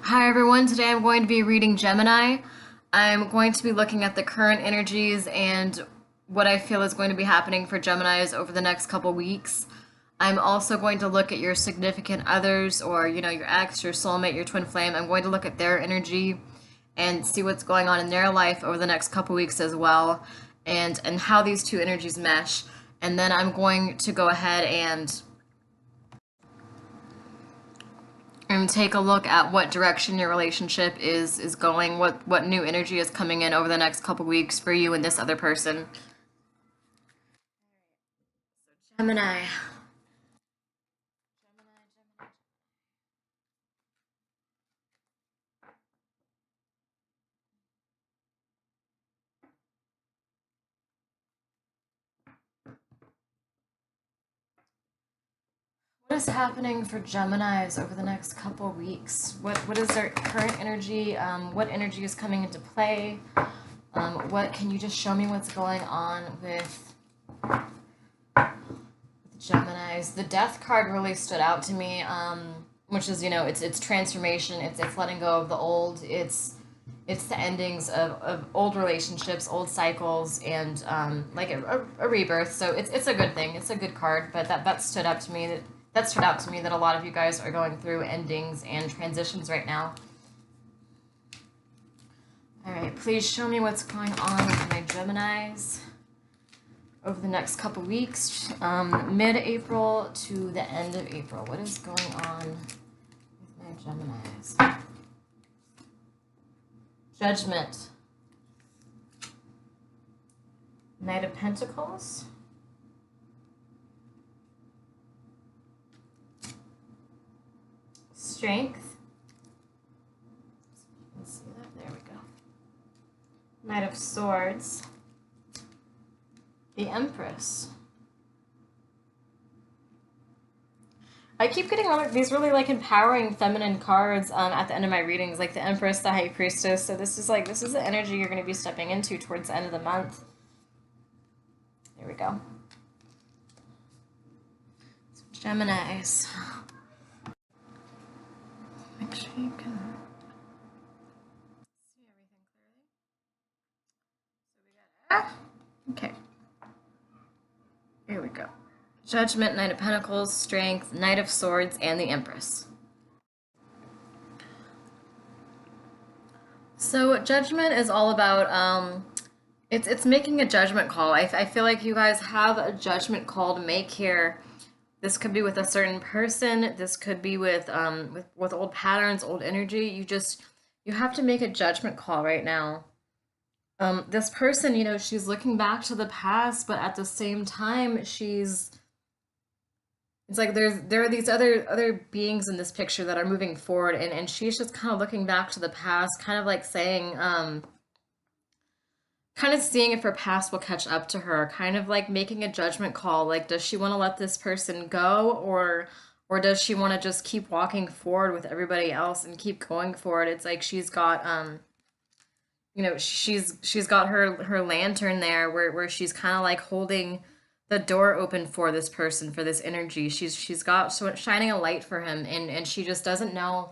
Hi everyone, today I'm going to be reading Gemini. I'm going to be looking at the current energies and what I feel is going to be happening for Geminis over the next couple weeks. I'm also going to look at your significant others or, your ex, your soulmate, your twin flame. I'm going to look at their energy and see what's going on in their life over the next couple weeks as well and how these two energies mesh. And then I'm going to go ahead and take a look at what direction your relationship is going, what new energy is coming in over the next couple weeks for you and this other person. Gemini. What is happening for Geminis over the next couple weeks? What is their current energy? What energy is coming into play? What can you just show me what's going on with Geminis? The Death card really stood out to me, which is it's transformation. It's letting go of the old. It's the endings of old relationships, old cycles, and like a rebirth. So it's a good thing. It's a good card. But that stood up to me. That stood out to me that a lot of you guys are going through endings and transitions right now. All right, please show me what's going on with my Geminis over the next couple weeks, mid-April to the end of April. What is going on with my Geminis? Judgment. Knight of Pentacles. Strength. Let's see that. There we go. Knight of Swords. The Empress. I keep getting these really like empowering feminine cards at the end of my readings, like the Empress, the High Priestess. So this is the energy you're going to be stepping into towards the end of the month. There we go. Geminis. Make sure you can see everything clearly. So we got okay. Here we go. Judgment, Knight of Pentacles, Strength, Knight of Swords, and the Empress. So Judgment is all about it's making a judgment call. I feel like you guys have a judgment call to make here. This could be with a certain person. This could be with old patterns, old energy. You have to make a judgment call right now. This person, she's looking back to the past, but at the same time, it's like there are these other beings in this picture that are moving forward, and she's just kind of looking back to the past, kind of like saying, kind of seeing if her past will catch up to her, kind of like making a judgment call. Like, does she want to let this person go, or does she want to just keep walking forward with everybody else and keep going forward? It's like she's got she's got her lantern there where she's kind of like holding the door open for this person, for this energy. She's got shining a light for him, and she just doesn't know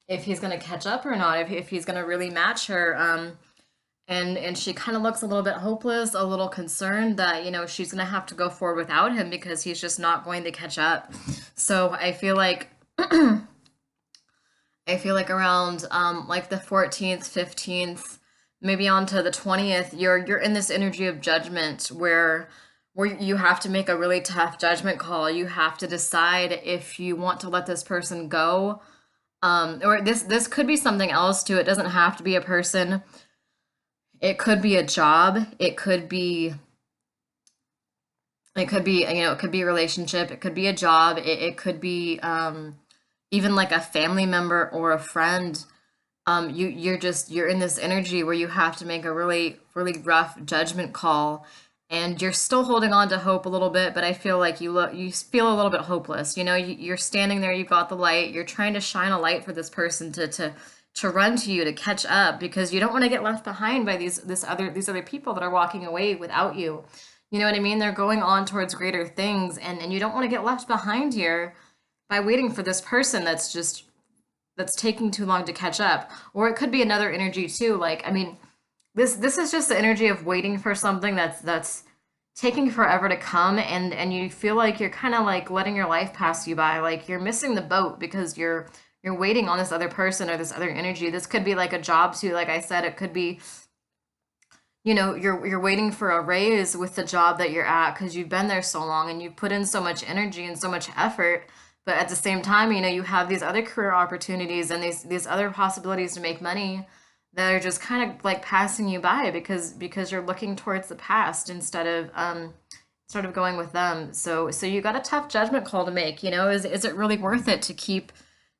if he's going to catch up or not, if he's going to really match her. And she kind of looks a little bit hopeless, a little concerned that she's going to have to go forward without him because he's just not going to catch up. So I feel like around like the 14th, 15th, maybe on to the 20th, you're in this energy of judgment where you have to make a really tough judgment call. You have to decide if you want to let this person go. Or this could be something else too. It doesn't have to be a person. It could be a job. It could be it could be a relationship. It could be a job. It could be even like a family member or a friend. You're in this energy where you have to make a really really rough judgment call, and you're still holding on to hope a little bit, but I feel like you feel a little bit hopeless. You're standing there, you've got the light, you're trying to shine a light for this person to run to you, to catch up, because you don't want to get left behind by these other people that are walking away without you. You know what I mean? They're going on towards greater things, and you don't want to get left behind here by waiting for this person that's just that's taking too long to catch up. Or it could be another energy too. Like, I mean, this is just the energy of waiting for something that's taking forever to come, and you feel like you're kind of like letting your life pass you by, like you're missing the boat because you're waiting on this other person or this other energy. This could be like a job too, like I said. It could be, you're waiting for a raise with the job that you're at because you've been there so long and you've put in so much energy and so much effort. But at the same time, you have these other career opportunities and these other possibilities to make money that are just kind of like passing you by because you're looking towards the past instead of sort of going with them. So you got a tough judgment call to make. Is it really worth it to keep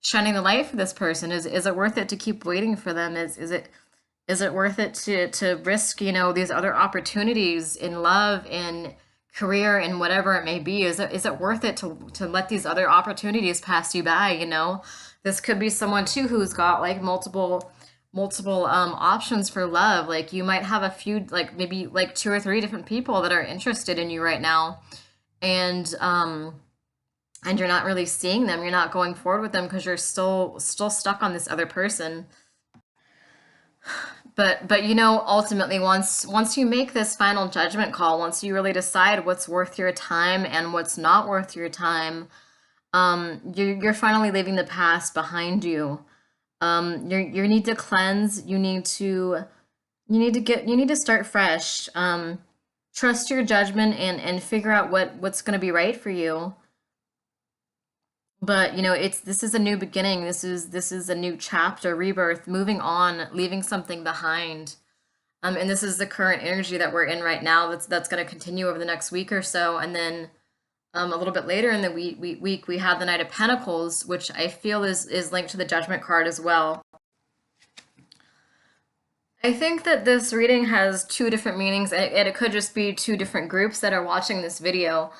shining the light for this person? Is it worth it to keep waiting for them? Is it worth it to risk, these other opportunities in love, in career, and whatever it may be? Is it worth it to let these other opportunities pass you by? This could be someone too who's got like multiple options for love. Like you might have a few, like maybe like two or three different people that are interested in you right now, and you're not really seeing them. You're not going forward with them because you're still stuck on this other person. But ultimately, once you make this final judgment call, once you really decide what's worth your time and what's not worth your time, you're finally leaving the past behind you. You need to cleanse. You need to start fresh. Trust your judgment and figure out what's going to be right for you. But this is a new beginning. This is a new chapter, rebirth, moving on, leaving something behind. And this is the current energy that we're in right now. That's going to continue over the next week or so, and then a little bit later in the week we have the Knight of Pentacles, which I feel is linked to the Judgment card as well. I think that this reading has two different meanings, and it could just be two different groups that are watching this video.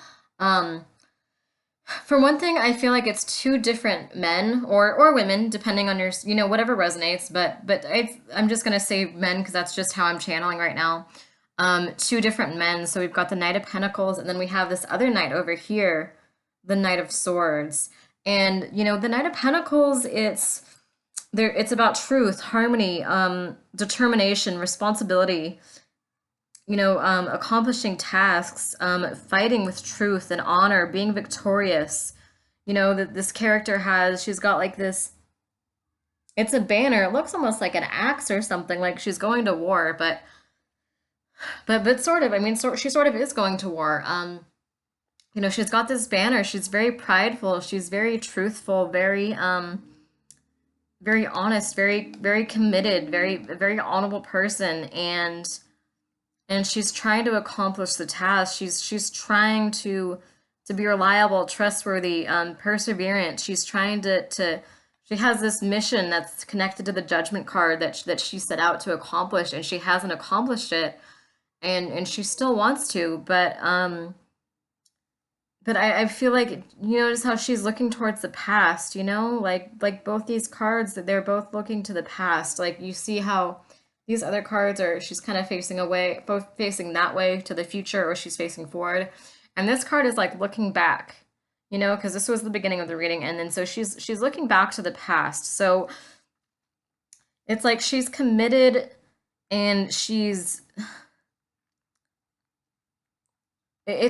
For one thing, I feel like it's two different men or women, depending on your, whatever resonates. But I'm just gonna say men because that's just how I'm channeling right now. Two different men. So we've got the Knight of Pentacles, and then we have this other knight over here, the Knight of Swords. And the Knight of Pentacles, it's about truth, harmony, determination, responsibility. Accomplishing tasks, fighting with truth and honor, being victorious. That this character she's got like this, it's a banner. It looks almost like an axe or something, like she's going to war, but sort of, I mean, she sort of is going to war. She's got this banner. She's very prideful. She's very truthful, very honest, very, very committed, very honorable person. And she's trying to accomplish the task. She's trying to be reliable, trustworthy, perseverant. She's trying to she has this mission that's connected to the Judgment card that she set out to accomplish, and she hasn't accomplished it, and she still wants to. But I feel like just how she's looking towards the past. Like both these cards, that they're both looking to the past. Like you see how these other cards she's kind of facing away, both facing that way to the future, or she's facing forward. And this card is like looking back, because this was the beginning of the reading. And then so she's looking back to the past. So it's like she's committed, and it's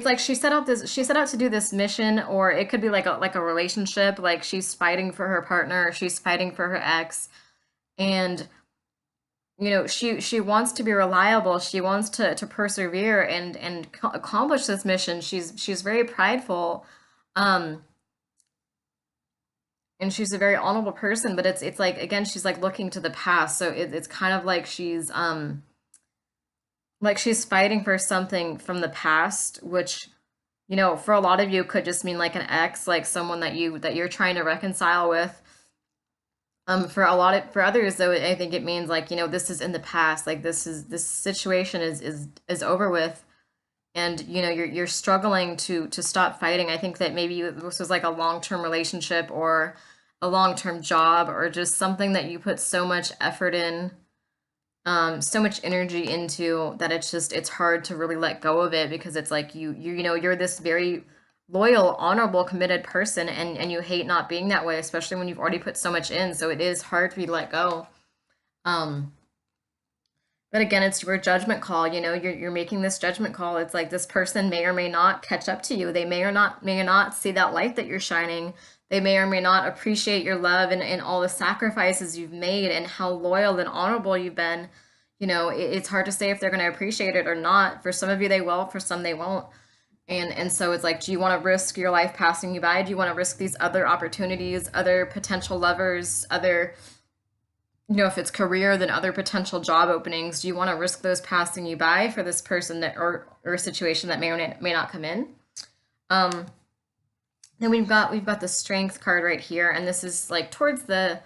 like she set out to do this mission, or it could be like a relationship, like she's fighting for her partner, or she's fighting for her ex. And she wants to be reliable. She wants to persevere and accomplish this mission. She's very prideful, um, and she's a very honorable person. But it's like, again, she's like looking to the past. So it's kind of like she's fighting for something from the past, which for a lot of you could just mean like an ex, like someone that you're trying to reconcile with. For others though, I think it means like, this is in the past, like this situation is over with, and you're struggling to stop fighting. I think that maybe this was like a long-term relationship or a long-term job, or just something that you put so much effort in, so much energy into, that it's hard to really let go of it, because it's like you're this very loyal, honorable, committed person, and you hate not being that way, especially when you've already put so much in. So it is hard for you to let go. Um, but again, it's your judgment call. You're making this judgment call. It's like this person may or may not catch up to you. They may or not see that light that you're shining. They may or may not appreciate your love and all the sacrifices you've made and how loyal and honorable you've been. It's hard to say if they're going to appreciate it or not. For some of you, they will. For some, they won't. And so it's like, do you want to risk your life passing you by? Do you want to risk these other opportunities, other potential lovers, other, if it's career, then other potential job openings? Do you want to risk those passing you by for this person that or a situation that may or may not come in? Um, then we've got the strength card right here, and this is like towards the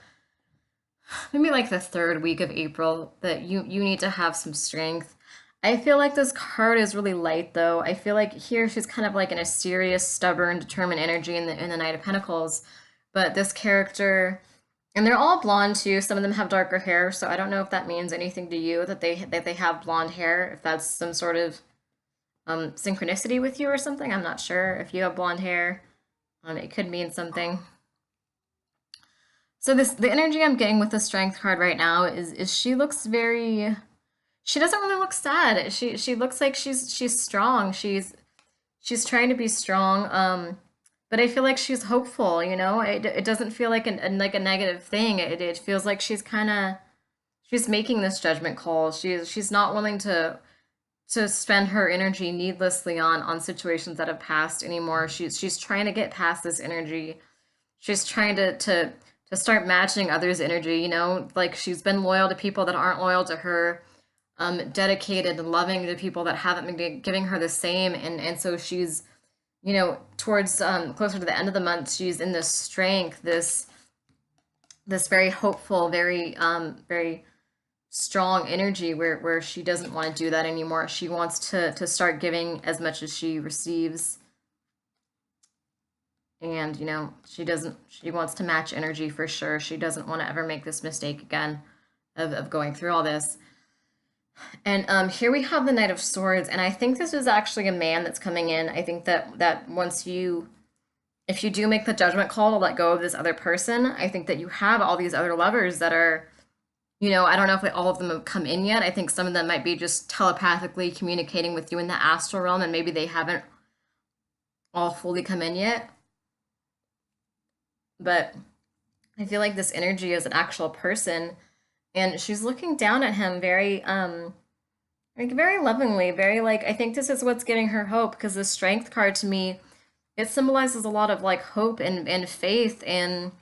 maybe like the third week of April that you need to have some strength. I feel like this card is really light though. I feel like here she's kind of like in a serious, stubborn, determined energy in the Knight of Pentacles. But this character, and they're all blonde too. Some of them have darker hair, so I don't know if that means anything to you that they have blonde hair. If that's some sort of synchronicity with you or something, I'm not sure. If you have blonde hair, it could mean something. So the energy I'm getting with the strength card right now is she looks very, she doesn't really look sad. She looks like she's strong. She's trying to be strong. But I feel like she's hopeful, It doesn't feel like like a negative thing. It feels like she's making this judgment call. She's not willing to spend her energy needlessly on situations that have passed anymore. She's trying to get past this energy. She's trying to start matching others' energy, like she's been loyal to people that aren't loyal to her, dedicated and loving to people that haven't been giving her the same. And so she's, towards closer to the end of the month, she's in this strength, this very hopeful, very strong energy where she doesn't want to do that anymore. She wants to start giving as much as she receives. And she wants to match energy for sure. She doesn't want to ever make this mistake again of going through all this. And here we have the Knight of Swords, and I think this is actually a man that's coming in. I think that if you do make the judgment call to let go of this other person, I think that you have all these other lovers that are, I don't know if all of them have come in yet. I think some of them might be just telepathically communicating with you in the astral realm, and maybe they haven't all fully come in yet. But I feel like this energy is an actual person, and she's looking down at him very like very lovingly, very like, I think this is what's giving her hope, because the strength card to me, it symbolizes a lot of like hope and faith and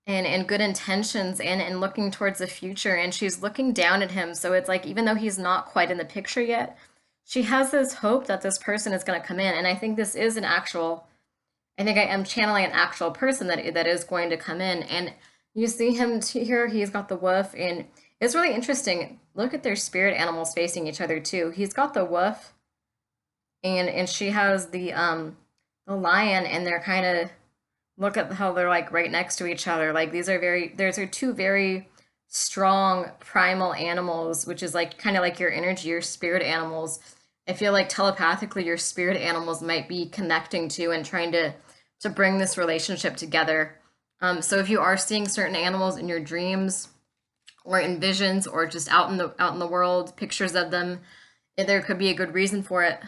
good intentions and looking towards the future, and she's looking down at him. So it's like, even though he's not quite in the picture yet, she has this hope that this person is going to come in. And I think this is I think I am channeling an actual person that is going to come in. And you see him here, he's got the wolf, and it's really interesting. Look at their spirit animals facing each other too. He's got the wolf, and she has the lion, and they're kind of, look at how they're like right next to each other. Like these are two very strong primal animals, which is like kind of like your energy, your spirit animals. I feel like telepathically your spirit animals might be connecting to and trying to bring this relationship together. So if you are seeing certain animals in your dreams or in visions or just out in the world, pictures of them, there could be a good reason for it.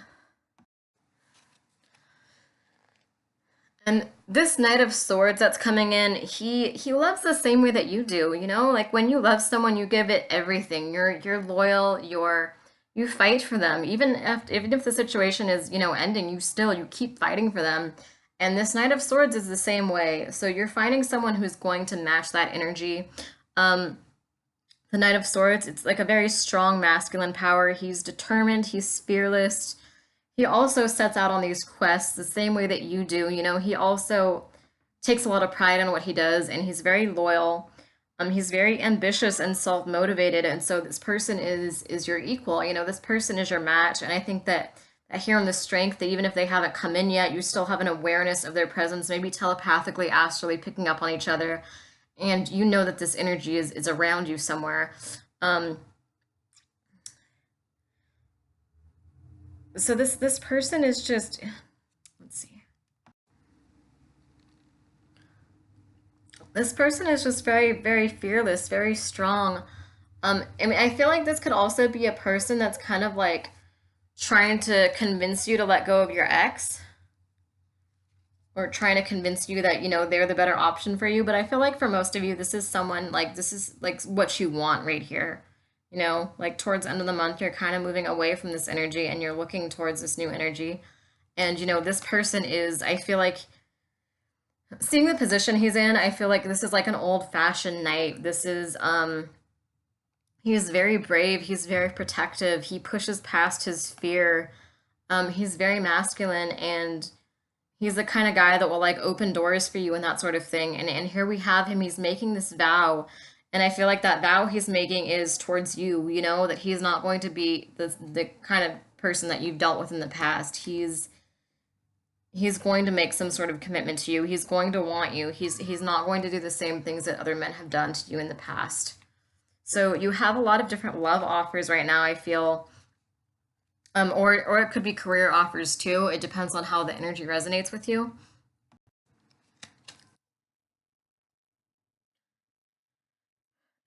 And this Knight of Swords that's coming in, he loves the same way that you do, Like when you love someone, you give it everything. You're loyal, you fight for them. Even if the situation is, ending, you keep fighting for them. And this Knight of Swords is the same way. So you're finding someone who's going to match that energy. The Knight of Swords, it's like a very strong masculine power. He's determined, he's fearless. He also sets out on these quests the same way that you do. He also takes a lot of pride in what he does, and he's very loyal. He's very ambitious and self-motivated, and so this person is your equal. This person is your match, and I think that here in the strength, that even if they haven't come in yet, you still have an awareness of their presence, maybe telepathically, astrally picking up on each other, and you know that this energy is around you somewhere. So this person is just, let's This person is just very, very fearless, very strong. I mean, I feel like this could also be a person that's kind of like trying to convince you to let go of your ex, or trying to convince you that, they're the better option for you. But I feel like for most of you, this is someone like this is like what you want right here. Like towards the end of the month, you're kind of moving away from this energy and you're looking towards this new energy. And, this person is, I feel like, seeing the position he's in, I feel like this is like an old-fashioned knight. He's very brave, he's very protective, he pushes past his fear. He's very masculine, and he's the kind of guy that will like open doors for you and that sort of thing. And here we have him, he's making this vow. And I feel like that vow he's making is towards you, that he's not going to be the kind of person that you've dealt with in the past. He's going to make some sort of commitment to you. He's going to want you. He's not going to do the same things that other men have done to you in the past. So you have a lot of different love offers right now, I feel. Or it could be career offers too. It depends on how the energy resonates with you.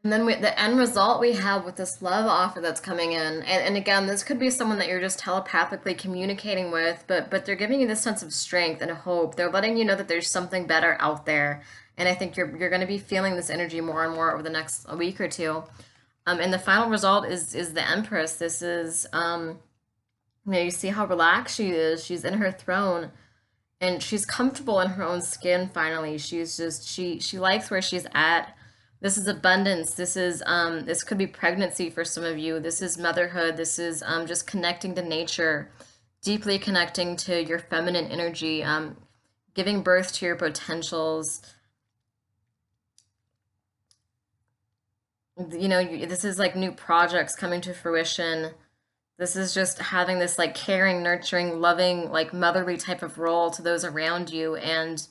And then the end result we have with this love offer that's coming in, and again, this could be someone that you're just telepathically communicating with, but they're giving you this sense of strength and hope. They're letting you know that there's something better out there, and I think you're going to be feeling this energy more and more over the next week or two. And the final result is the Empress. This is you see how relaxed she is. She's in her throne, and she's comfortable in her own skin finally. She likes where she's at. This is abundance. This could be pregnancy for some of you. This is motherhood. This is just connecting to nature, deeply connecting to your feminine energy, giving birth to your potentials. This is like new projects coming to fruition. This is just having this like caring, nurturing, loving, like motherly type of role to those around you. And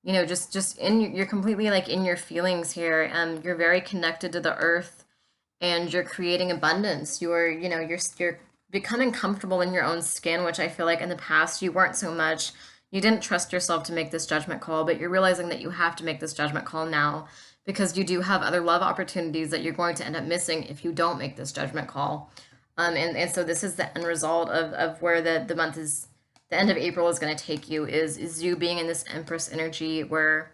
just you're completely like in your feelings here. You're very connected to the earth, and you're creating abundance. You're becoming comfortable in your own skin, which I feel like in the past you weren't so much. You didn't trust yourself to make this judgment call, but you're realizing that you have to make this judgment call now, because you do have other love opportunities that you're going to end up missing if you don't make this judgment call. And so this is the end result of where the month is, the end of April is going to take you, is you being in this Empress energy where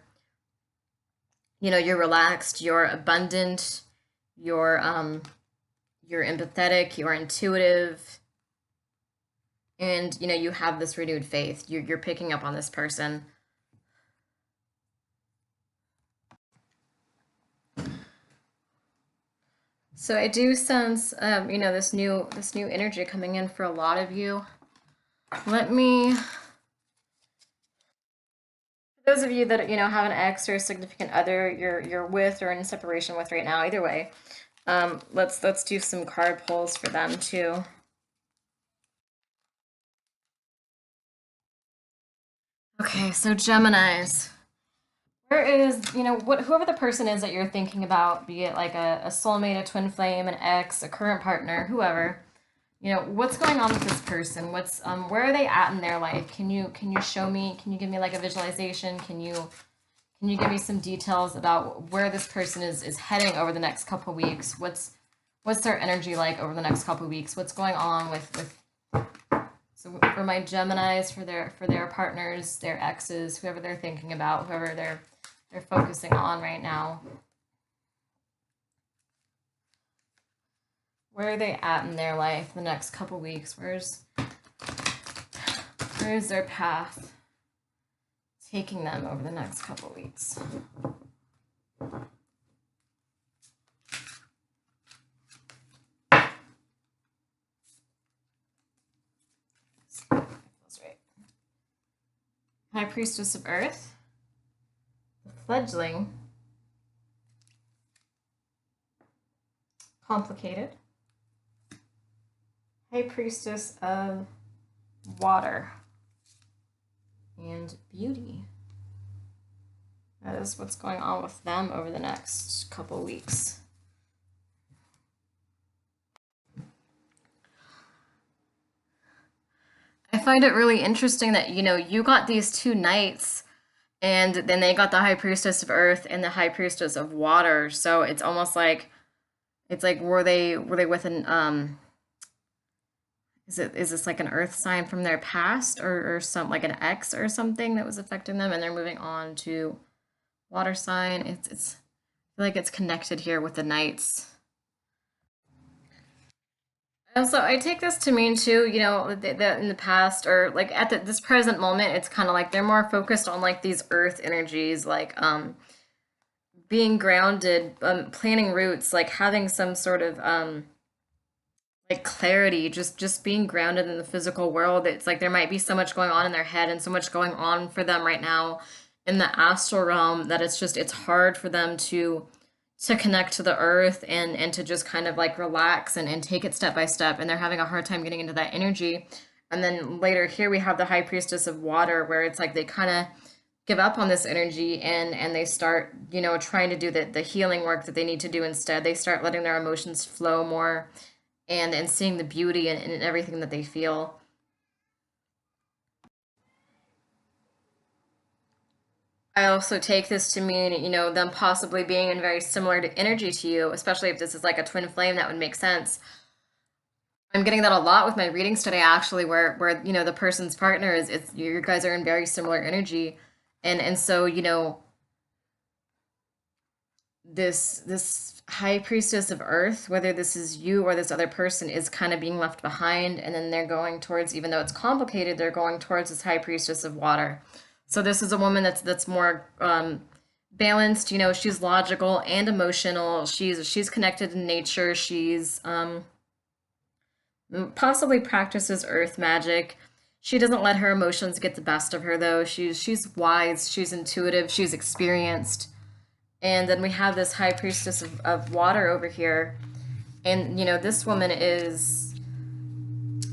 you're relaxed, you're abundant, you're empathetic, you're intuitive, and you have this renewed faith. You're picking up on this person. So I do sense this new energy coming in for a lot of you. Let me, for those of you that have an ex or a significant other you're with or in separation with right now, either way, let's do some card pulls for them too. Okay, so Geminis. Where is, whoever the person is that you're thinking about, be it like a soulmate, a twin flame, an ex, a current partner, whoever, what's going on with this person? Where are they at in their life? Can you show me, can you give me like a visualization? Can you give me some details about where this person is heading over the next couple weeks? What's their energy like over the next couple weeks? What's going on with so for my Geminis, for their partners, their exes, whoever they're thinking about, whoever they're focusing on right now. Where are they at in their life the next couple weeks? Where's their path taking them over the next couple weeks? That's right. High Priestess of Earth, the Fledgling, Complicated, High Priestess of Water, and Beauty. That is what's going on with them over the next couple weeks. I find it really interesting that you got these two knights, And then they got the high priestess of earth and the high priestess of water. So it's almost like it's like were they with an is this like an earth sign from their past, or some like an ex or something that was affecting them, and they're moving on to water sign. It's I feel like it's connected here with the knights. Also, I take this to mean too, that in the past or like at this present moment, it's kind of like they're more focused on like these earth energies, like being grounded, planting roots, like having some sort of like clarity, just being grounded in the physical world. It's like there might be so much going on in their head and so much going on for them right now in the astral realm that it's hard for them to connect to the earth and to just kind of like relax and take it step by step, and they're having a hard time getting into that energy. And then later here we have the high priestess of water, where it's like they kind of give up on this energy and they start trying to do the healing work that they need to do. Instead they start letting their emotions flow more and seeing the beauty in everything that they feel. I also take this to mean, them possibly being in very similar to energy to you, especially if this is like a twin flame, that would make sense. I'm getting that a lot with my readings today, actually, where the person's partner is, it's you guys are in very similar energy, and so this high priestess of earth, whether this is you or this other person, is kind of being left behind, and then they're going towards, even though it's complicated, they're going towards this high priestess of water. So this is a woman that's more balanced. She's logical and emotional. She's connected to nature. She's possibly practices earth magic. She doesn't let her emotions get the best of her, though. She's wise, she's intuitive, she's experienced. And then we have this high priestess of water over here. And this woman is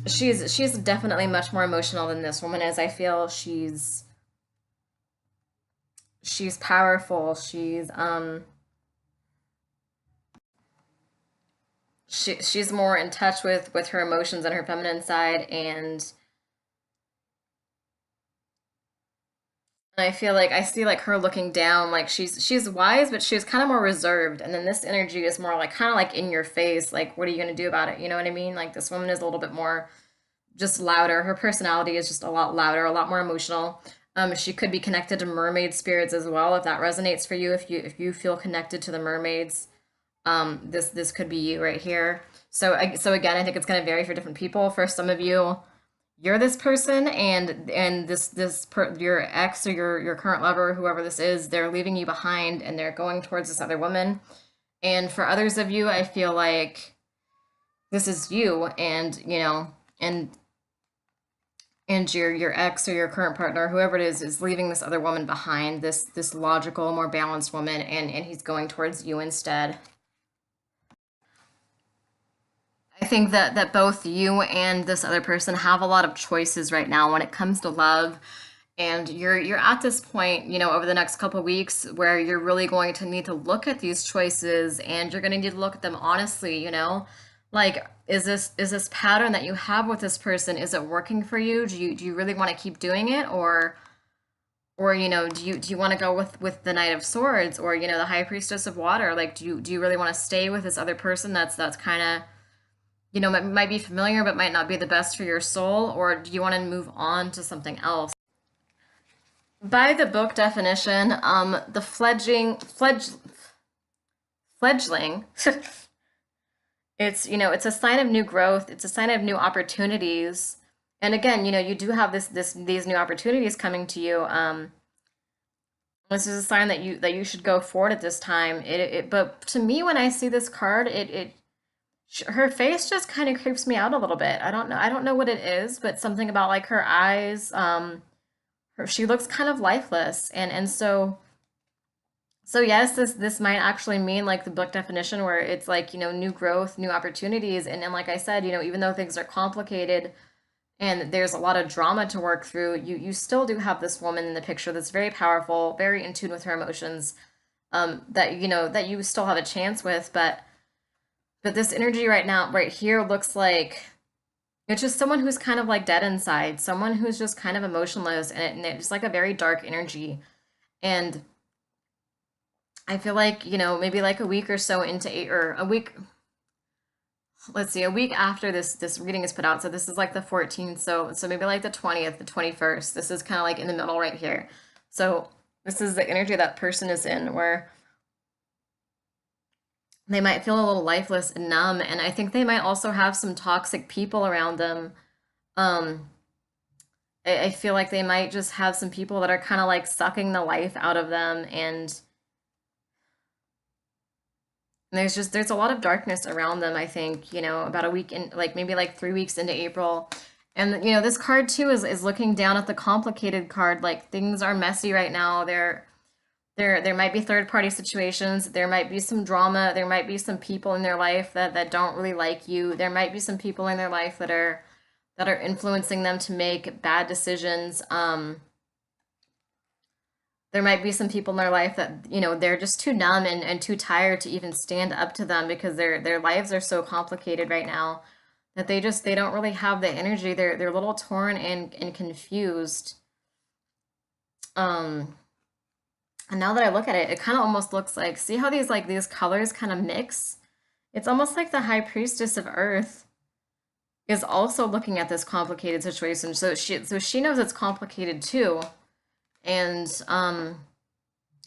she's definitely much more emotional than this woman is. I feel she's powerful. She's more in touch with her emotions and her feminine side, and I feel like I see like her looking down, like she's wise, but she's kind of more reserved. And then this energy is more like kind of like in your face, like what are you gonna do about it? You know what I mean? Like this woman is a little bit more just louder. Her personality is just a lot louder, a lot more emotional. She could be connected to mermaid spirits as well, if that resonates for you. If you feel connected to the mermaids, this could be you right here. So again, I think it's going to vary for different people. For some of you, you're this person, and your ex or your current lover, whoever this is, they're leaving you behind and they're going towards this other woman. And for others of you, I feel like this is you, and your ex or your current partner, whoever it is leaving this other woman behind, this logical, more balanced woman, and he's going towards you instead. I think that both you and this other person have a lot of choices right now when it comes to love. And you're at this point, over the next couple of weeks, where you're really going to need to look at these choices, and you're going to need to look at them honestly. Like, is this pattern that you have with this person, is it working for you? Do you really want to keep doing it, or do you want to go with the Knight of Swords, or the High Priestess of Water? Like, do you really want to stay with this other person that's kind of might be familiar but might not be the best for your soul, or do you want to move on to something else? By the book definition, the fledgling, it's a sign of new growth. It's a sign of new opportunities. And again, you do have these new opportunities coming to you. This is a sign that you should go forward at this time. But to me, when I see this card, her face just kind of creeps me out a little bit. I don't know what it is, but something about like her eyes, she looks kind of lifeless, and so yes, this might actually mean like the book definition, where it's like new growth, new opportunities, and like I said, even though things are complicated and there's a lot of drama to work through, you still do have this woman in the picture that's very powerful, very in tune with her emotions, that you still have a chance with, but this energy right now, right here, looks like it's just someone who's kind of like dead inside, someone who's just kind of emotionless, and it's like a very dark energy. And I feel like, maybe like a week or so into eight or a week, let's see, a week after this reading is put out. So this is like the 14th. So maybe like the 20th, the 21st. This is kind of like in the middle right here. So this is the energy that person is in where they might feel a little lifeless and numb. And I think they might also have some toxic people around them. Um, I feel like they might just have some people that are kind of like sucking the life out of them. And there's a lot of darkness around them, I think, about a week in, like maybe like 3 weeks into April. And this card too is looking down at the complicated card. Like things are messy right now. There might be third party situations. There might be some drama. There might be some people in their life that don't really like you. There might be some people in their life that are influencing them to make bad decisions. There might be some people in their life that, they're just too numb and too tired to even stand up to them because their lives are so complicated right now that they don't really have the energy. They're a little torn and confused. Um, and now that I look at it, it kind of almost looks like, see how these colors kind of mix? It's almost like the High Priestess of Earth is also looking at this complicated situation. So she knows it's complicated too. And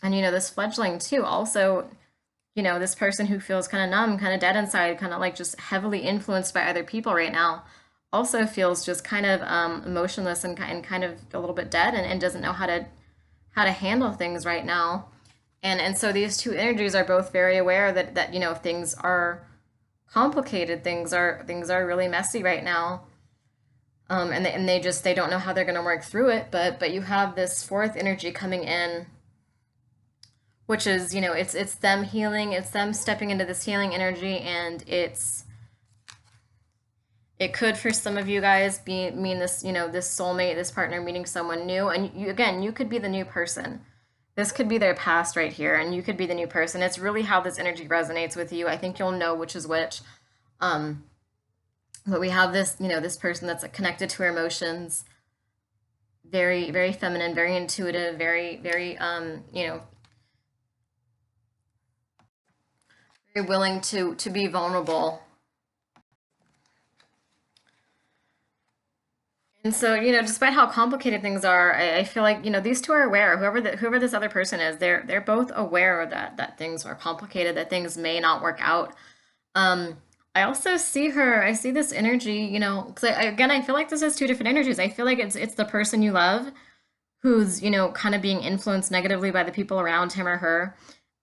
this fledgling too also, this person who feels kind of numb, kind of dead inside, kind of like just heavily influenced by other people right now, also feels just kind of emotionless and kind of a little bit dead and doesn't know how to handle things right now. And so these two energies are both very aware that things are complicated, things are really messy right now. And they don't know how they're going to work through it, but you have this fourth energy coming in, which is, it's them healing, it's them stepping into this healing energy. And it could, for some of you guys, mean this, this soulmate, this partner meeting someone new. And you could be the new person. This could be their past right here, and you could be the new person. It's really how this energy resonates with you. I think you'll know which is which. um but we have this, this person that's connected to her emotions, very, very feminine, very intuitive, very, very very willing to be vulnerable. And so, despite how complicated things are, I feel like, these two are aware. Whoever this other person is, they're both aware that things are complicated, that things may not work out. Um, I also see her. I see this energy, because again, I feel like this is two different energies. I feel like it's the person you love who's, kind of being influenced negatively by the people around him or her.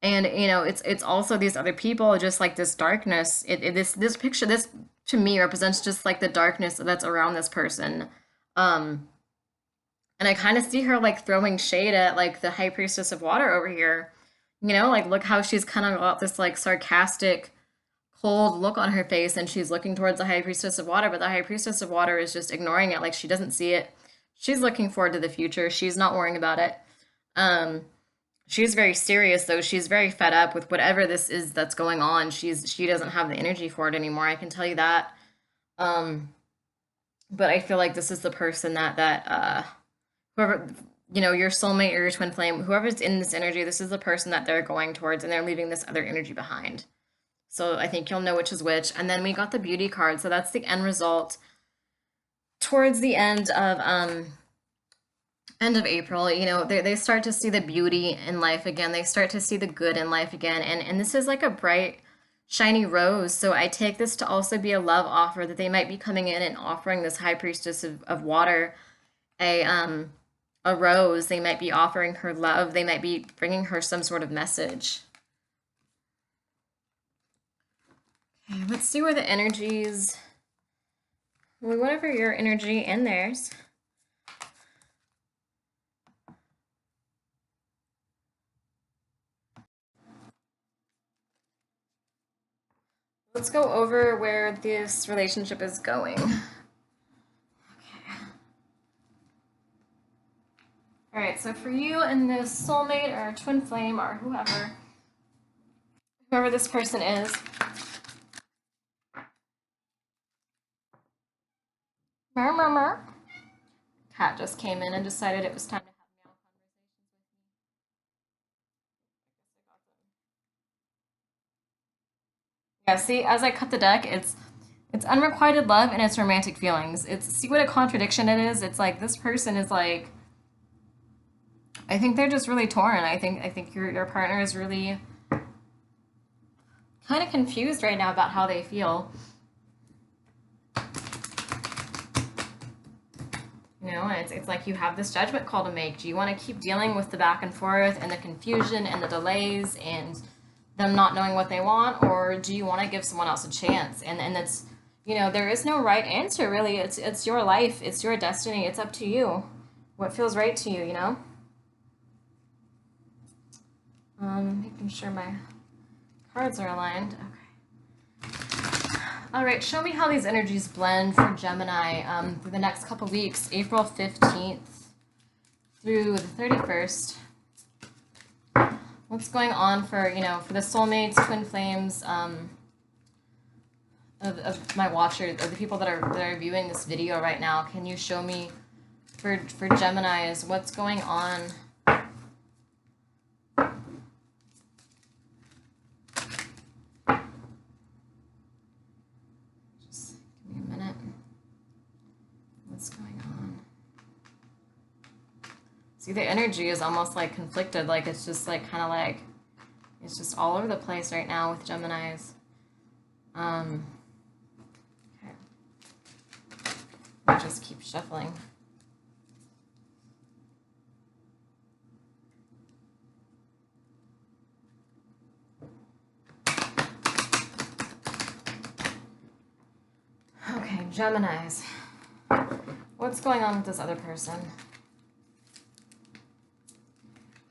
And, it's also these other people, just like this darkness. This picture, this to me represents just like the darkness that's around this person. Um, and I kind of see her like throwing shade at like the High Priestess of Water over here. Like look how she's kind of got this like sarcastic, cold look on her face, and she's looking towards the High Priestess of Water, but the High Priestess of Water is just ignoring it, like she doesn't see it. She's looking forward to the future. She's not worrying about it. Um, she's very serious though. She's very fed up with whatever this is that's going on. She doesn't have the energy for it anymore. I can tell you that. Um, but I feel like this is the person that whoever, your soulmate or your twin flame, whoever's in this energy, this is the person that they're going towards, and they're leaving this other energy behind. So I think you'll know which is which. And then we got the beauty card. So that's the end result towards the end of April. They start to see the beauty in life again. They start to see the good in life again. And this is like a bright, shiny rose. So I take this to also be a love offer, that they might be coming in and offering this High Priestess of Water a rose. They might be offering her love. They might be bringing her some sort of message. Okay, let's see where the energies, whatever your energy and theirs. Let's go over where this relationship is going. Okay. All right, so for you and this soulmate or twin flame or whoever this person is, cat just came in and decided it was time to have meow conversations with me. Yeah, see, as I cut the deck, it's unrequited love and it's romantic feelings. It's see what a contradiction it is. It's like this person is like I think they're just really torn. I think your partner is really kind of confused right now about how they feel. You know, and it's like you have this judgment call to make. Do you want to keep dealing with the back and forth and the confusion and the delays and them not knowing what they want, or do you want to give someone else a chance? And it's there is no right answer really. It's your life, it's your destiny. It's up to you. What feels right to you, you know? Making sure my cards are aligned. Okay. All right, show me how these energies blend for Gemini for the next couple weeks, April 15th through the 31st. What's going on for, for the soulmates, twin flames, of my watchers, of the people that are viewing this video right now? Can you show me for Geminis what's going on? See, the energy is almost like conflicted, like it's just like kind of like it's just all over the place right now with Geminis. Okay. I'll just keep shuffling. Okay, Geminis. What's going on with this other person?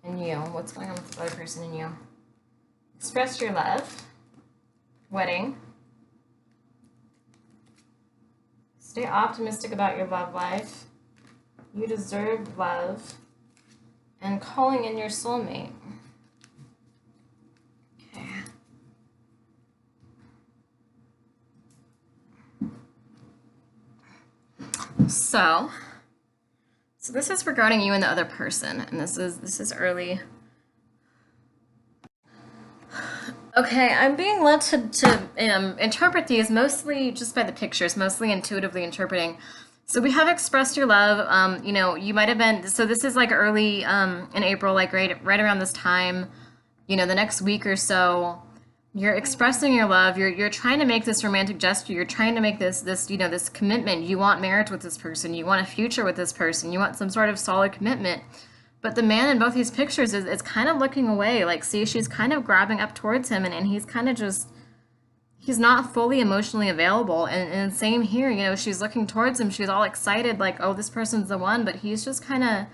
And you, what's going on with the other person and you? Express your love. Wedding. Stay optimistic about your love life. You deserve love. And calling in your soulmate. Okay. So this is regarding you and the other person, and this is early. Okay, I'm being led to interpret these mostly just by the pictures, mostly intuitively interpreting. So we have expressed your love. You might have been. So this is like early in April, like right around this time. The next week or so. You're expressing your love. You're trying to make this romantic gesture. You're trying to make this commitment. You want marriage with this person. You want a future with this person. You want some sort of solid commitment. But the man in both these pictures is kind of looking away. Like, see, she's kind of grabbing up towards him, and he's kind of just, he's not fully emotionally available. And same here, she's looking towards him. She's all excited, like, oh, this person's the one. But he's just kind of,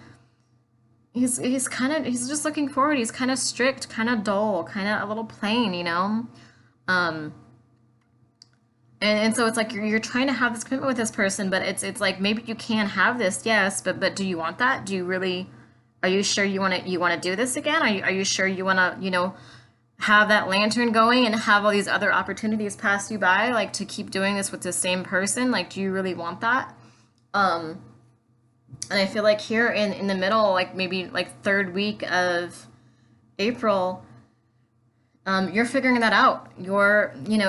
he's just looking forward. He's kind of strict, kind of dull, kind of a little plain, and so it's like you're trying to have this commitment with this person, but it's like maybe you can have this, yes, but do you want that? Do you really? Are you sure you want to do this again? Are you sure you want to have that lantern going and have all these other opportunities pass you by, like to keep doing this with the same person? Like, do you really want that? And I feel like here in the middle, like maybe like third week of April, you're figuring that out.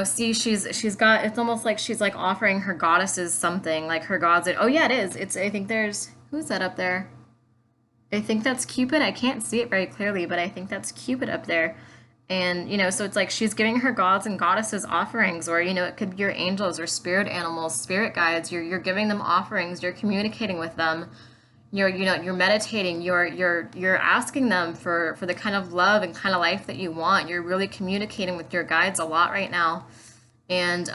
See, she's got, it's almost like she's like offering her goddesses something, like her gods. Oh yeah, it is. I think who's that up there? I think that's Cupid. I can't see it very clearly, but I think that's Cupid up there. And, so it's like she's giving her gods and goddesses offerings, or, it could be your angels or spirit animals, spirit guides. You're giving them offerings. You're communicating with them. You're meditating. You're asking them for the kind of love and kind of life that you want. You're really communicating with your guides a lot right now. And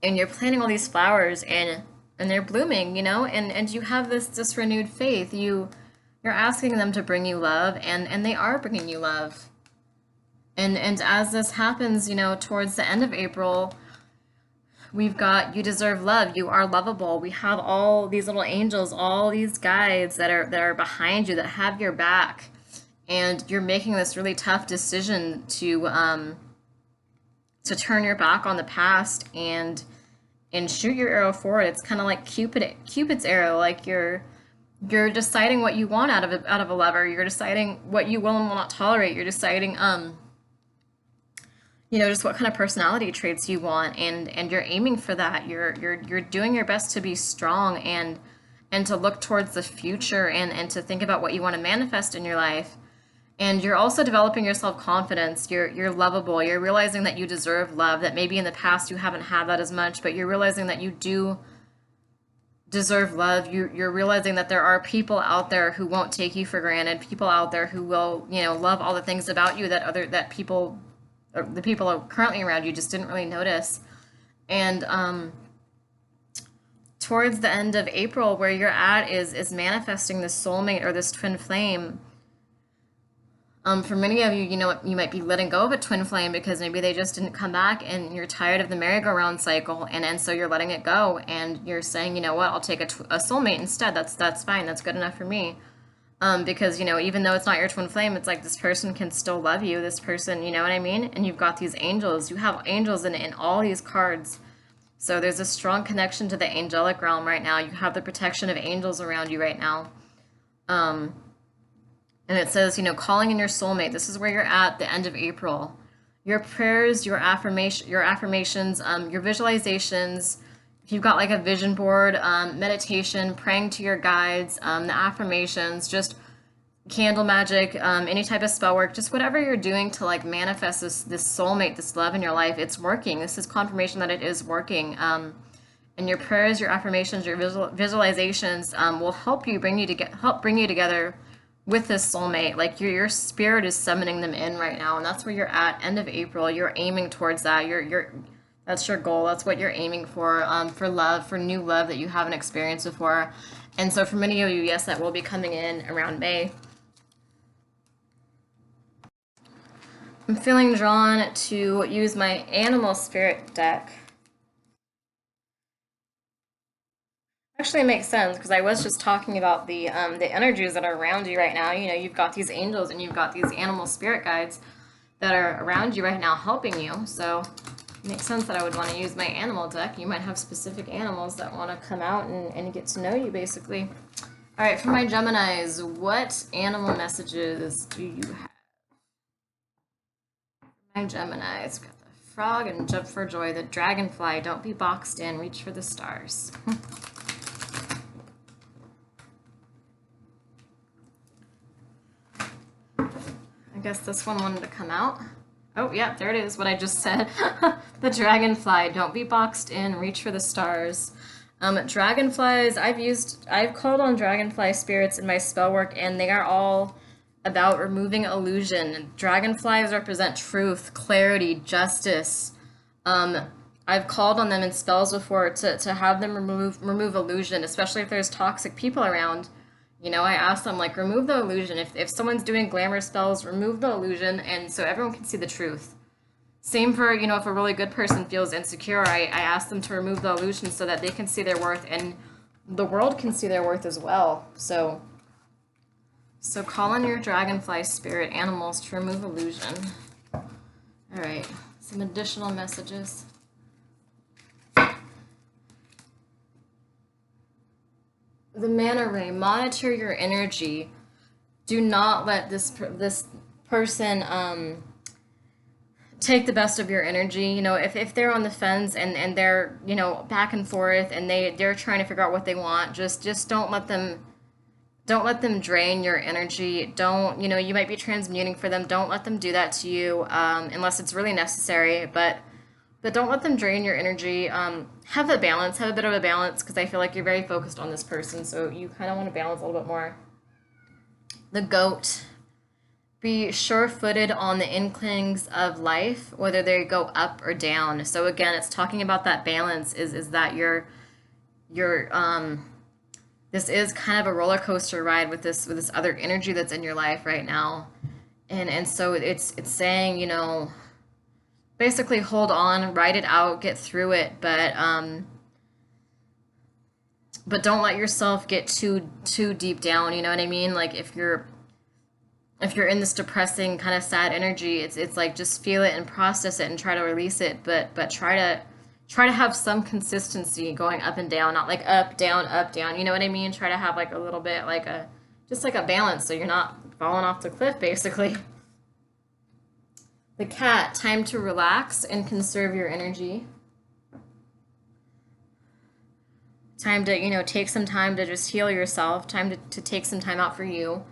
you're planting all these flowers and they're blooming, and you have this renewed faith. You're asking them to bring you love, and they are bringing you love. And as this happens, towards the end of April, we've got you deserve love. You are lovable. We have all these little angels, all these guides that are behind you, that have your back, and you're making this really tough decision to turn your back on the past and shoot your arrow forward. It's kind of like Cupid's arrow. Like you're deciding what you want out of a lover. You're deciding what you will and will not tolerate. You're deciding just what kind of personality traits you want, and you're aiming for that. You're doing your best to be strong and to look towards the future and to think about what you want to manifest in your life. And you're also developing your self-confidence. You're lovable. You're realizing that you deserve love, that maybe in the past you haven't had that as much, but you're realizing that you do deserve love. You're realizing that there are people out there who won't take you for granted, people out there who will, love all the things about you that people, or the people currently around you just didn't really notice. And towards the end of April, where you're at is manifesting this soulmate or this twin flame. For many of you, you might be letting go of a twin flame because maybe they just didn't come back and you're tired of the merry-go-round cycle, and so you're letting it go and you're saying, you know what, I'll take a soulmate instead. That's fine. That's good enough for me. Because, even though it's not your twin flame, it's like this person can still love you. This person, you know what I mean? And you've got these angels. You have angels in all these cards. So there's a strong connection to the angelic realm right now. You have the protection of angels around you right now. And it says, calling in your soulmate. This is where you're at the end of April. Your prayers, your affirmations, your visualizations. If you've got like a vision board, meditation, praying to your guides, the affirmations, just candle magic, any type of spell work, just whatever you're doing to like manifest this soulmate, this love in your life, it's working. This is confirmation that it is working. And your prayers, your affirmations, your visualizations will help bring you together with this soulmate. Like your spirit is summoning them in right now, and that's where you're at. End of April, you're aiming towards that. That's your goal. That's what you're aiming for love, for new love that you haven't experienced before. And so for many of you, yes, that will be coming in around May. I'm feeling drawn to use my animal spirit deck. Actually, it makes sense because I was just talking about the energies that are around you right now. You've got these angels and you've got these animal spirit guides that are around you right now helping you. So it makes sense that I would want to use my animal deck. You might have specific animals that want to come out and get to know you, basically. All right, for my Geminis, what animal messages do you have? My Geminis, got the frog and jump for joy, the dragonfly, don't be boxed in, reach for the stars. I guess this one wanted to come out. Oh, yeah, there it is, what I just said. The dragonfly, don't be boxed in, reach for the stars. Dragonflies, I've called on dragonfly spirits in my spell work, and they are all about removing illusion. Dragonflies represent truth, clarity, justice. I've called on them in spells before to have them remove illusion, especially if there's toxic people around. I ask them, like, remove the illusion. If someone's doing glamour spells, remove the illusion, and so everyone can see the truth. Same for, if a really good person feels insecure, I ask them to remove the illusion so that they can see their worth, and the world can see their worth as well. So call on your dragonfly spirit animals to remove illusion. All right, some additional messages. The Manta Ray, monitor your energy. Do not let this person take the best of your energy. If they're on the fence and they're, back and forth and they're trying to figure out what they want, just don't let them drain your energy. Don't, you might be transmuting for them. Don't let them do that to you unless it's really necessary, but don't let them drain your energy. Have a balance, have a bit of a balance, because I feel like you're very focused on this person, so you kind of want to balance a little bit more. The goat. Be sure-footed on the inklings of life, whether they go up or down. So again, it's talking about that balance, is that this is kind of a roller coaster ride with this other energy that's in your life right now. And so it's saying, basically hold on, ride it out, get through it, but don't let yourself get too deep down, you know what I mean? Like if you're in this depressing kind of sad energy, it's like just feel it and process it and try to release it, but try to have some consistency going up and down, not like up, down, you know what I mean? Try to have like a little bit like just like a balance so you're not falling off the cliff, basically. The cat, time to relax and conserve your energy. Time to, take some time to just heal yourself, time to take some time out for you.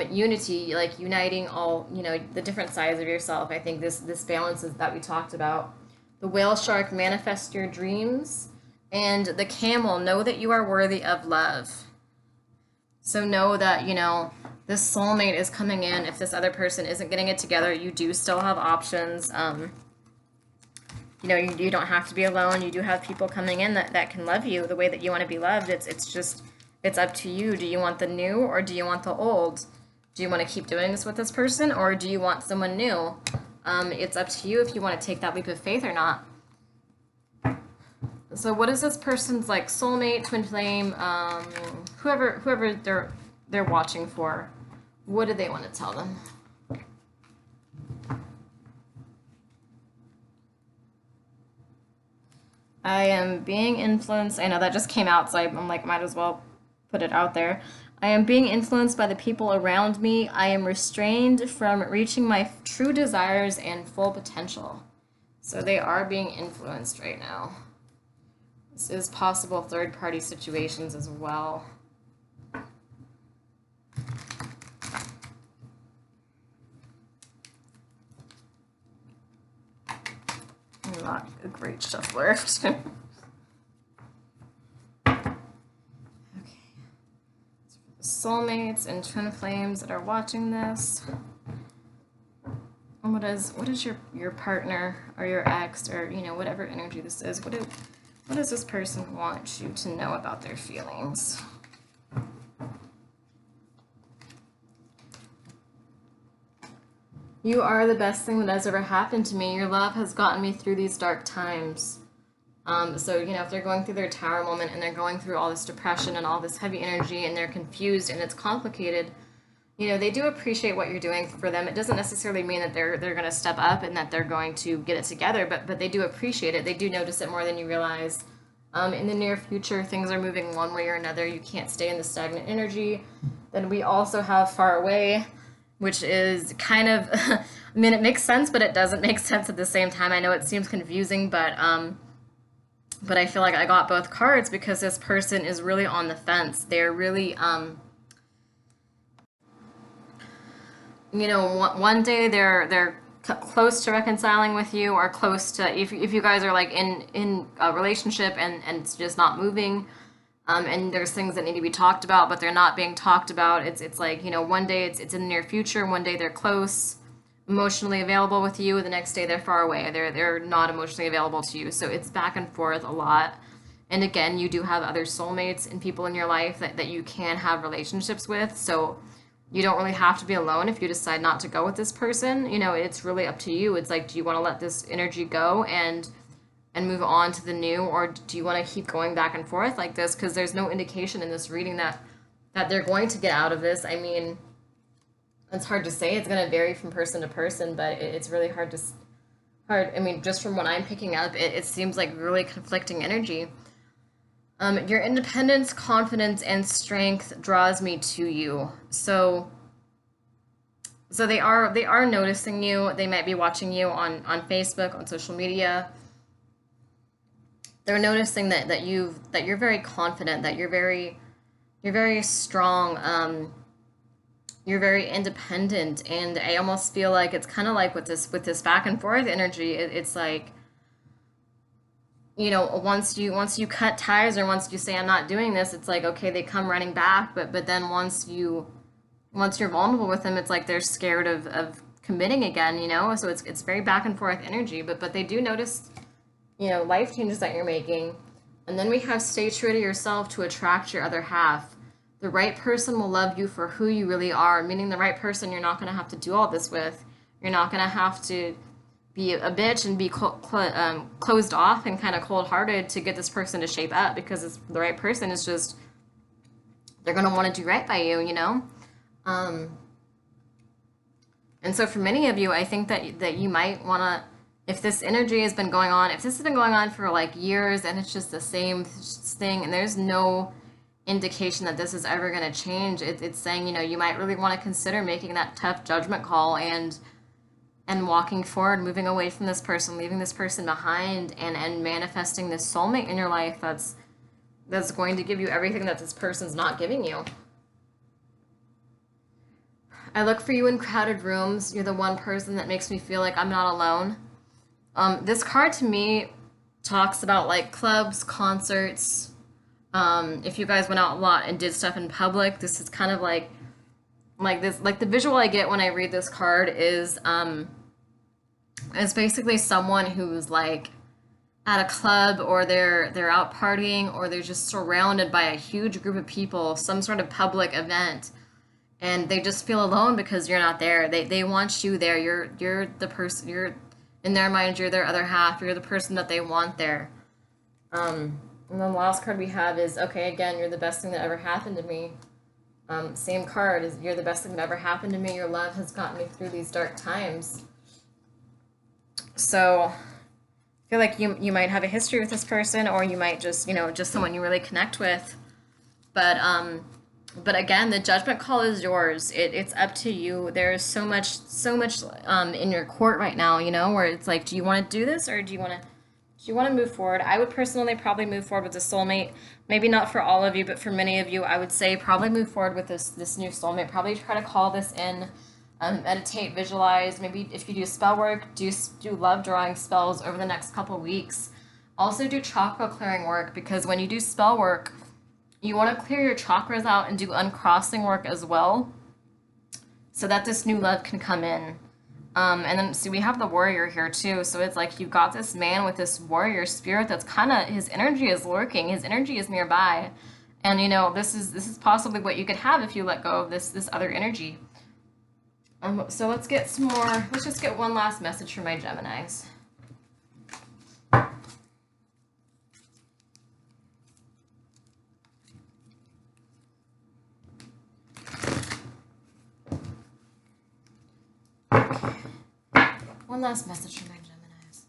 Unity, like uniting all, the different sides of yourself. I think this balance is that we talked about. The whale shark, manifest your dreams. And the camel, know that you are worthy of love. So know that, this soulmate is coming in. If this other person isn't getting it together, you do still have options. You don't have to be alone. You do have people coming in that can love you the way that you want to be loved. It's up to you. Do you want the new or do you want the old? Do you want to keep doing this with this person or do you want someone new? It's up to you if you want to take that leap of faith or not. So what is this person's like soulmate, twin flame, whoever they're watching for? What do they want to tell them? I am being influenced. I know that just came out, so I'm like, might as well put it out there. I am being influenced by the people around me. I am restrained from reaching my true desires and full potential. So they are being influenced right now. This is possible third-party situations as well. I'm not a great shuffler. Okay. Soulmates and twin flames that are watching this. And what is your partner or your ex or whatever energy this is? What does this person want you to know about their feelings? You are the best thing that has ever happened to me. Your love has gotten me through these dark times. So, if they're going through their tower moment and they're going through all this depression and all this heavy energy and they're confused and it's complicated, they do appreciate what you're doing for them. It doesn't necessarily mean that they're going to step up and that they're going to get it together, but they do appreciate it. They do notice it more than you realize. In the near future, things are moving one way or another. You can't stay in the stagnant energy. Then we also have far away, which is kind of, I mean, it makes sense, but it doesn't make sense at the same time. I know it seems confusing, but I feel like I got both cards because this person is really on the fence. They're really, one day they're close to reconciling with you or close to, if you guys are like in a relationship and it's just not moving, and there's things that need to be talked about, but they're not being talked about. It's like, one day it's in the near future, one day they're close, emotionally available with you, the next day they're far away. They're not emotionally available to you. So it's back and forth a lot. And again, you do have other soulmates and people in your life that you can have relationships with. So you don't really have to be alone if you decide not to go with this person. It's really up to you. It's like, do you want to let this energy go and move on to the new, or do you want to keep going back and forth like this? Because there's no indication in this reading that they're going to get out of this. I mean, it's hard to say. It's going to vary from person to person, but it's really hard. I mean, just from what I'm picking up, it seems like really conflicting energy. Your independence, confidence, and strength draws me to you. So they are noticing you. They might be watching you on Facebook, on social media. They're noticing that you're very confident, that you're very strong. You're very independent, and I almost feel like it's kind of like with this back and forth energy. It's like, once you cut ties or once you say I'm not doing this, it's like, okay, they come running back, but then once you're vulnerable with them, it's like they're scared of committing again, so it's very back and forth energy, but they do notice life changes that you're making. And then we have stay true to yourself to attract your other half. The right person will love you for who you really are, meaning the right person you're not going to have to do all this with. You're not going to have to be a bitch and be closed off and kind of cold-hearted to get this person to shape up, because the right person is just, they're going to want to do right by you, And so for many of you, I think that you might want to, if this energy has been going on, if this has been going on for like years and it's just the same thing and there's no indication that this is ever going to change, it's saying, you might really want to consider making that tough judgment call and and walking forward, moving away from this person, leaving this person behind, and manifesting this soulmate in your life that's going to give you everything that this person's not giving you. I look for you in crowded rooms. You're the one person that makes me feel like I'm not alone. This card to me talks about like clubs, concerts. If you guys went out a lot and did stuff in public, this is kind of like this, like the visual I get when I read this card is basically someone who's like at a club, or they're out partying, or they're just surrounded by a huge group of people, some sort of public event, and they just feel alone because you're not there. They want you there. You're the person. You're in their mind. You're their other half. You're the person that they want there. And then the last card we have is, okay, again, you're the best thing that ever happened to me. Same card is, you're the best thing that ever happened to me. Your love has gotten me through these dark times. So I feel like you might have a history with this person, or you might just, just someone you really connect with. But again, the judgment call is yours. It's up to you. There's so much in your court right now, where it's like, do you want to do this, or do you want to move forward? I would personally probably move forward with a soulmate. Maybe not for all of you, but for many of you, I would say probably move forward with this new soulmate. Probably try to call this in, meditate, visualize. Maybe if you do spell work, do love drawing spells over the next couple weeks. Also do chakra clearing work, because when you do spell work, you want to clear your chakras out and do uncrossing work as well, so that this new love can come in. And then, see, we have the warrior here too. So it's like you've got this man with this warrior spirit that's kind of, his energy is lurking. His energy is nearby. And, this is possibly what you could have if you let go of this other energy. So let's get some more. Let's just get one last message from my Geminis. One last message from my Geminis.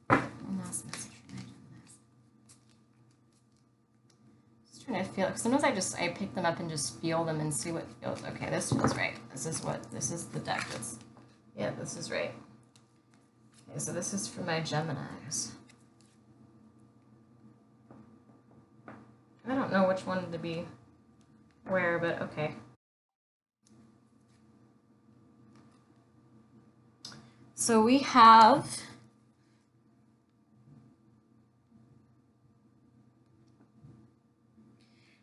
One last message from my Geminis. Just trying to feel, because sometimes I pick them up and just feel them and see what feels. Okay, this feels right. This is the deck that's, yeah, this is right. Okay, so this is for my Geminis. I don't know which one to be where, but okay. So we have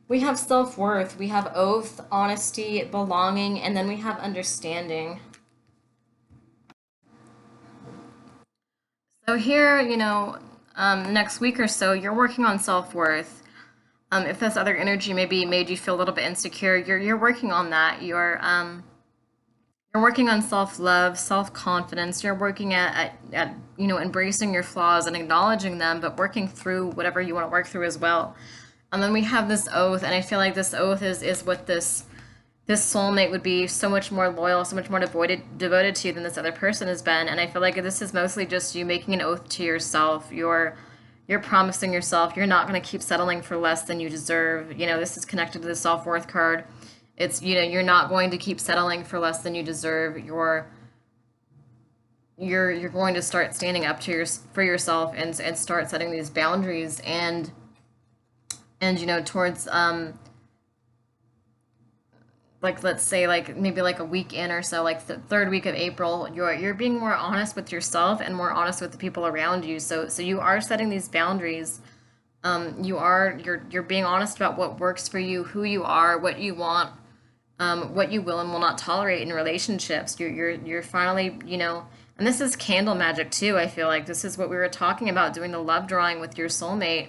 self-worth, we have oath, honesty, belonging, and then we have understanding. So here, next week or so, you're working on self-worth. If this other energy maybe made you feel a little bit insecure, you're working on that. You're working on self-love, self-confidence. You're working at embracing your flaws and acknowledging them, but working through whatever you want to work through as well. And then we have this oath, and I feel like this oath is what this soulmate would be so much more loyal, so much more devoted to you than this other person has been. And I feel like this is mostly just you making an oath to yourself. You're promising yourself you're not going to keep settling for less than you deserve. This is connected to the self-worth card. It's, you're not going to keep settling for less than you deserve. You're going to start standing up for yourself and start setting these boundaries and towards like, let's say, like maybe like a week in or so, like the third week of April, you're being more honest with yourself and more honest with the people around you. So you are setting these boundaries. You're being honest about what works for you, who you are, what you want, what you will and will not tolerate in relationships. You're finally, and this is candle magic too. I feel like this is what we were talking about, doing the love drawing with your soulmate.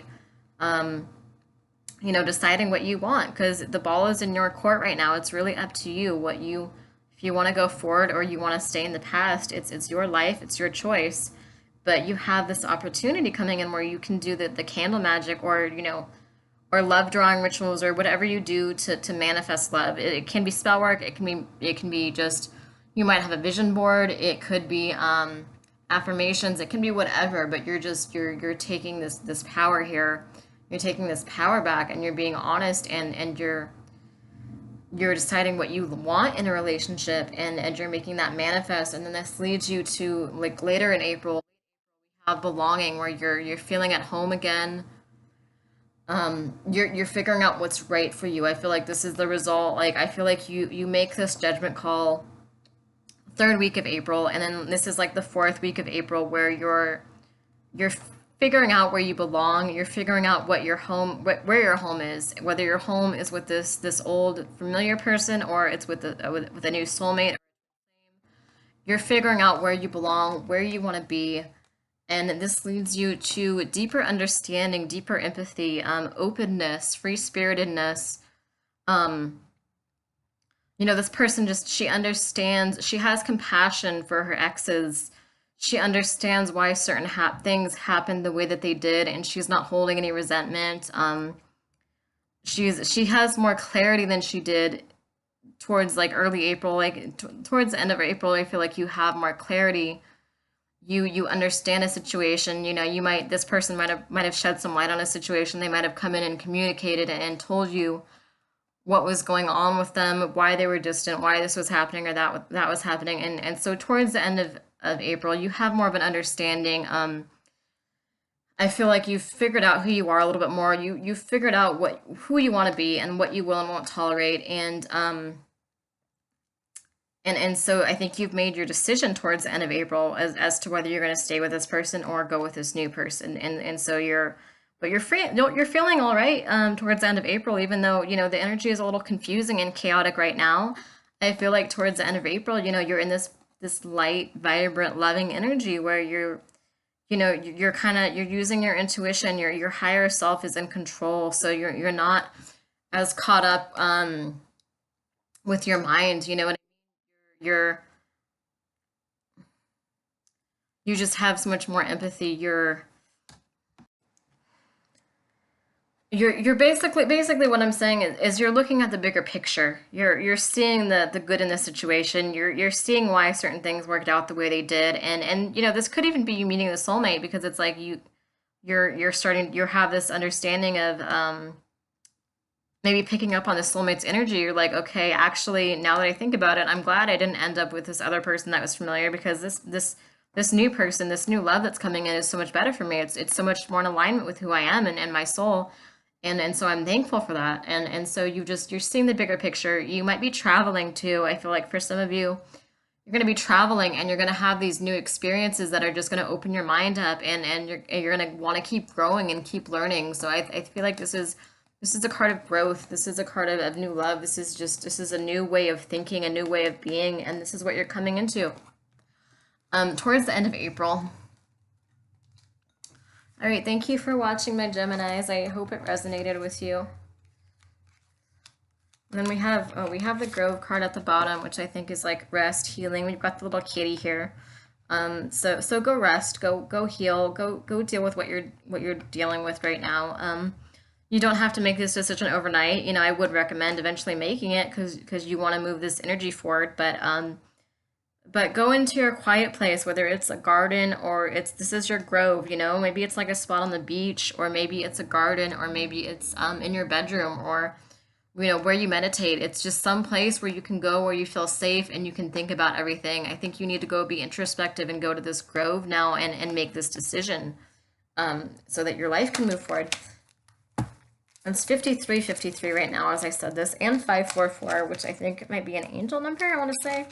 Deciding what you want, because the ball is in your court right now. It's really up to you if you want to go forward or you want to stay in the past. It's your life, it's your choice. But you have this opportunity coming in where you can do the candle magic, or love drawing rituals, or whatever you do to manifest love. It can be spell work. It can be just, you might have a vision board. It could be affirmations. It can be whatever. But you're taking this power here. You're taking this power back, and you're being honest, and you're you're deciding what you want in a relationship, and you're making that manifest, and then this leads you to like later in April have belonging where you're feeling at home again. You're figuring out what's right for you. I feel like this is the result. Like I feel like you make this judgment call third week of April, and then this is like the fourth week of April where you're figuring out where you belong. You're figuring out what your home, where your home is, whether your home is with this old familiar person or it's with with a new soulmate. You're figuring out where you belong, where you want to be, and this leads you to deeper understanding, deeper empathy, openness, free spiritedness. Um, this person just, she understands, she has compassion for her exes. She understands why certain things happened the way that they did, and she's not holding any resentment. She has more clarity than she did towards like early April, like towards the end of April. I feel like you have more clarity. You understand a situation. You might, this person might have shed some light on a situation. They might have come in and communicated and told you what was going on with them, why they were distant, why this was happening or that was happening. And so towards the end of April, you have more of an understanding. I feel like you've figured out who you are a little bit more. You've figured out who you want to be and what you will and won't tolerate. And so I think you've made your decision towards the end of April as to whether you're going to stay with this person or go with this new person. And so you're free. You're feeling all right towards the end of April, even though the energy is a little confusing and chaotic right now. I feel like towards the end of April, you're in this light, vibrant, loving energy where you're kind of you're using your intuition. Your higher self is in control, so you're not as caught up with your mind. You know what you're you just have so much more empathy. You're basically what I'm saying is you're looking at the bigger picture. You're seeing the good in the situation. You're seeing why certain things worked out the way they did, and this could even be you meeting the soulmate, because it's like you're starting, you have this understanding of maybe picking up on the soulmate's energy. You're like, okay, actually, now that I think about it, I'm glad I didn't end up with this other person that was familiar, because this new person, this new love that's coming in is so much better for me. It's so much more in alignment with who I am and my soul. And so I'm thankful for that. And so you're seeing the bigger picture. You might be traveling too. I feel like for some of you, you're going to be traveling and you're going to have these new experiences that are just going to open your mind up, and you're going to want to keep growing and keep learning. So I feel like this is a card of growth. This is a card of new love. This is a new way of thinking, a new way of being, and this is what you're coming into towards the end of April. All right, thank you for watching, my Geminis. I hope it resonated with you. And then we have the Grove card at the bottom, which I think is like rest, healing. We've got the little kitty here. So go rest, go heal, go deal with what you're dealing with right now. You don't have to make this decision overnight. I would recommend eventually making it because you want to move this energy forward, but go into your quiet place, whether it's a garden or this is your grove. Maybe it's like a spot on the beach, or maybe it's a garden, or maybe it's in your bedroom, or where you meditate. It's just some place where you can go, where you feel safe and you can think about everything. I think you need to go be introspective and go to this grove now and make this decision so that your life can move forward. It's 5353 right now, as I said this, and 544, which I think might be an angel number, I want to say.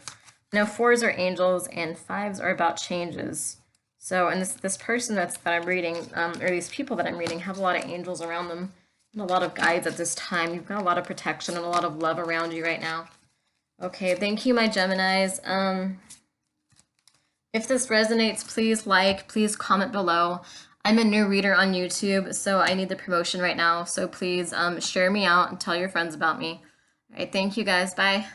No, 4s are angels and 5s are about changes. So, and this person that I'm reading, or these people that I'm reading, have a lot of angels around them and a lot of guides at this time. You've got a lot of protection and a lot of love around you right now. Okay, thank you, my Geminis. If this resonates, please comment below. I'm a new reader on YouTube, so I need the promotion right now. So please share me out and tell your friends about me. All right, thank you guys. Bye.